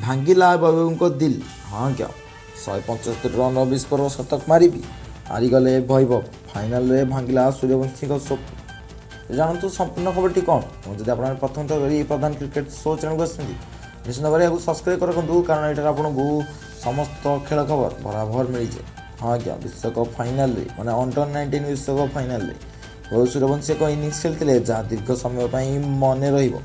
ଭାଙ୍ଗିଲା ବୈଭବଙ୍କ ଦିଲ୍। ହଁ क्या 175 ରନ୍ର ବିସ୍ଫୋରକ ଶତକ ମାରିବି ହାରିଗଲେ ବୈଭବ। ଫାଇନାଲରେ ଭାଙ୍ଗିଲା ସୂର୍ଯ୍ୟବଂଶୀଙ୍କ ସ୍ୱପ୍ନ। ଜାଣନ୍ତୁ ସମ୍ପୂର୍ଣ୍ଣ ଖବରଟି କ'ଣ। ମୁଁ ଯଦି ଆପଣ ପ୍ରଥମ ଥର କରି ପ୍ରଧାନ କ୍ରିକେଟ୍ ଶୋ ଚ୍ୟାନେଲକୁ ଆସିଛନ୍ତି ନିଶ୍ଚିତ ଭାବରେ ଏହାକୁ ସବସ୍କ୍ରାଇବ୍ ରଖନ୍ତୁ, କାରଣ ଏଠାରେ ଆପଣଙ୍କୁ ସମସ୍ତ ଖେଳ ଖବର ବରାବର ମିଳିଯାଏ। ହଁ ଆଜ୍ଞା, ବିଶ୍ୱକପ୍ ଫାଇନାଲରେ ମାନେ ଅଣ୍ଡର-19 ବିଶ୍ୱକପ୍ ଫାଇନାଲରେ ସୂର୍ଯ୍ୟବଂଶୀ ଏକ ଇନିଂସ ଖେଳିଥିଲେ ଯାହା ଦୀର୍ଘ ସମୟ ପାଇଁ ମନେ ରହିବ।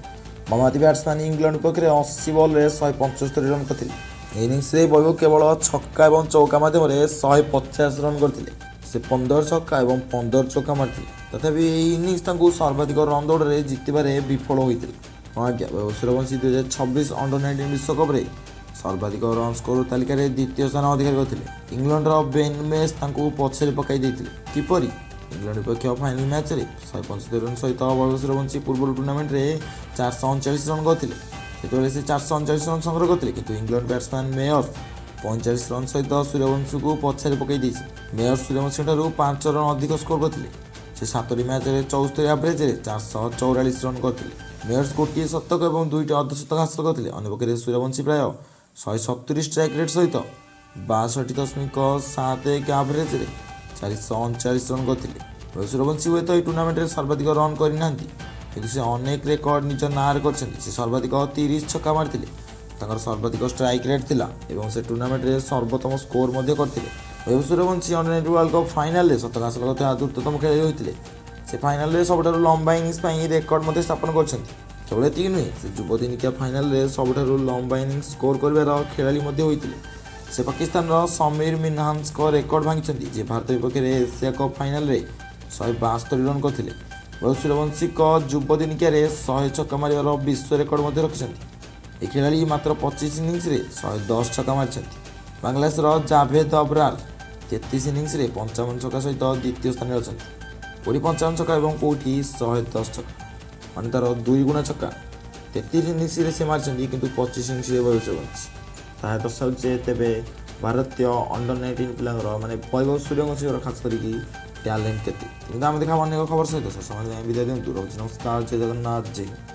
ବାମହାତୀ ବ୍ୟାଟ୍ସମ୍ୟାନ୍ ଇଂଲଣ୍ଡ ବିପକ୍ଷରେ 80 ବଲ୍ରେ 175 ରନ୍ କରିଥିଲେ। ଏହି ଇନିଂସରେ ବୈଭବ କେବଳ ଛକା ଏବଂ ଚୌକା ମାଧ୍ୟମରେ 150 ରନ୍ କରିଥିଲେ। ସେ 15 ଛକା ଏବଂ 15 ଚୌକା ମାରିଥିଲେ। ତଥାପି ଏହି ଇନିଂସ ତାଙ୍କୁ ସର୍ବାଧିକ ରନ୍ ଦୌଡ଼ରେ ଜିତିବାରେ ବିଫଳ ହୋଇଥିଲା। ହଁ ଆଜ୍ଞା, ସୂର୍ଯ୍ୟବଂଶୀ 2026 ଅଣ୍ଡର-19 ବିଶ୍ୱକପରେ ସର୍ବାଧିକ ରନ୍ ସ୍କୋର ତାଲିକାରେ ଦ୍ୱିତୀୟ ସ୍ଥାନ ଅଧିକାର କରିଥିଲେ। ଇଂଲଣ୍ଡର ବେନ୍ ମେସ୍ ତାଙ୍କୁ ପଛରେ ପକାଇ ଦେଇଥିଲେ। କିପରି? ଇଂଲଣ୍ଡ ବିପକ୍ଷ ଫାଇନାଲ ମ୍ୟାଚ୍ରେ 175 ରନ୍ ସହିତ ବୈଭବ ସୂର୍ଯ୍ୟବଂଶୀ ପୂର୍ବରୁ ଟୁର୍ଣ୍ଣାମେଣ୍ଟରେ 439 ରନ୍ କରିଥିଲେ। ସେତେବେଳେ ସେ 439 ରନ୍ ସଂଗ୍ରହ କରିଥିଲେ, କିନ୍ତୁ ଇଂଲଣ୍ଡ ବ୍ୟାଟ୍ସମ୍ୟାନ୍ ମେୟର 45 ରନ୍ ସହିତ ସୂର୍ଯ୍ୟବଂଶୀଙ୍କୁ ପଛରେ ପକାଇ ଦେଇଥିଲେ। ମେୟର ସୂର୍ଯ୍ୟବଂଶୀଠାରୁ 5 ରନ୍ ଅଧିକ ସ୍କୋର କରିଥିଲେ। ସେ 7ଟି ମ୍ୟାଚ୍ରେ 74 ଆଭରେଜରେ 444 ରନ୍ କରିଥିଲେ। ମେୟର୍ସ ଗୋଟିଏ ଶତକ ଏବଂ 2ଟି ଅର୍ଦ୍ଧଶତକ ହାସଲ କରିଥିଲେ। ଅନ୍ୟପକ୍ଷରେ ସୂର୍ଯ୍ୟବଂଶୀ ପ୍ରାୟ 170 ଷ୍ଟ୍ରାଇକ୍ ରେଟ୍ ସହିତ 62.71 ଆଭରେଜରେ 439 ରନ୍ କରିଥିଲେ। ସୂର୍ଯ୍ୟବଂଶୀ ହୁଏତ ଏହି ଟୁର୍ଣ୍ଣାମେଣ୍ଟରେ ସର୍ବାଧିକ ରନ୍ କରିନାହାନ୍ତି, କିନ୍ତୁ ସେ ଅନେକ ରେକର୍ଡ ନିଜ ନାଁରେ କରିଛନ୍ତି। ସେ ସର୍ବାଧିକ 30 ଛକା ମାରିଥିଲେ, ତାଙ୍କର ସର୍ବାଧିକ ଷ୍ଟ୍ରାଇକ୍ ରେଟ୍ ଥିଲା ଏବଂ ସେ ଟୁର୍ଣ୍ଣାମେଣ୍ଟରେ ସର୍ବୋତ୍ତମ ସ୍କୋର ମଧ୍ୟ କରିଥିଲେ। ସୂର୍ଯ୍ୟବଂଶୀ ଅଣ୍ଡର-19 ୱାର୍ଲ୍ଡ କପ୍ ଫାଇନାଲରେ ଶତକ ହାସଲ କରୁଥିବା ଦ୍ରୁତତମ ଖେଳାଳି ହୋଇଥିଲେ। ସେ ଫାଇନାଲରେ ସବୁଠାରୁ ଲମ୍ବା ଇନିଂସ ପାଇଁ ରେକର୍ଡ ମଧ୍ୟ ସ୍ଥାପନ କରିଛନ୍ତି। କେବଳ ଏତିକି ନୁହେଁ, ସେ ଯୁବ ଦିନିକିଆ ଫାଇନାଲରେ ସବୁଠାରୁ ଲମ୍ବା ଇନିଂସ ସ୍କୋର କରିବାର ଖେଳାଳି ମଧ୍ୟ ହୋଇଥିଲେ। ସେ ପାକିସ୍ତାନର ସମୀର ମିନ୍ହାଜଙ୍କ ରେକର୍ଡ ଭାଙ୍ଗିଛନ୍ତି, ଯିଏ ଭାରତ ବିପକ୍ଷରେ ଏସିଆ କପ୍ ଫାଇନାଲରେ 172 ରନ୍ କରିଥିଲେ। ସୂର୍ଯ୍ୟବଂଶୀଙ୍କ ଯୁବ ଦିନିକିଆରେ 100 ଛକା ମାରିବାର ବିଶ୍ୱ ରେକର୍ଡ ମଧ୍ୟ ରଖିଛନ୍ତି। ଏହି ଖେଳାଳି ମାତ୍ର 25 ଇନିଂସରେ 110 ଛକା ମାରିଛନ୍ତି। ବାଂଲାଦେଶର ଜାଭେଦ ଅବ୍ରାର 33 ଇନିଂସରେ 55 ଛକା ସହିତ ଦ୍ୱିତୀୟ ସ୍ଥାନରେ ଅଛନ୍ତି। କେଉଁଠି 55 ଛକା ଏବଂ କେଉଁଠି 110 ଛକା, ମାନେ ତା'ର 2 ଗୁଣା ଛକା। 33 ଇନିଂସରେ ସେ ମାରିଛନ୍ତି, କିନ୍ତୁ 25 ଇନିଂସରେ ସୂର୍ଯ୍ୟବଂଶୀ। ତାହା ଦର୍ଶାଉଛି ତେବେ ଭାରତୀୟ ଅଣ୍ଡର-19 ପିଲାଙ୍କର ମାନେ ବୈଭବ ସୂର୍ଯ୍ୟବଂଶୀଙ୍କର ଖାସ୍ କରିକି ଟ୍ୟାଲେଣ୍ଟ କେତେ। କିନ୍ତୁ ଆମେ ଦେଖା ଅନେକ ଖବର ସହିତ ସେ ସମୟ ବିଦାୟ ଦିଅନ୍ତୁ। ରହୁଛି ନମସ୍କାର, ଜୟ ଜଗନ୍ନାଥ, ଜୟ ହିନ୍ଦ।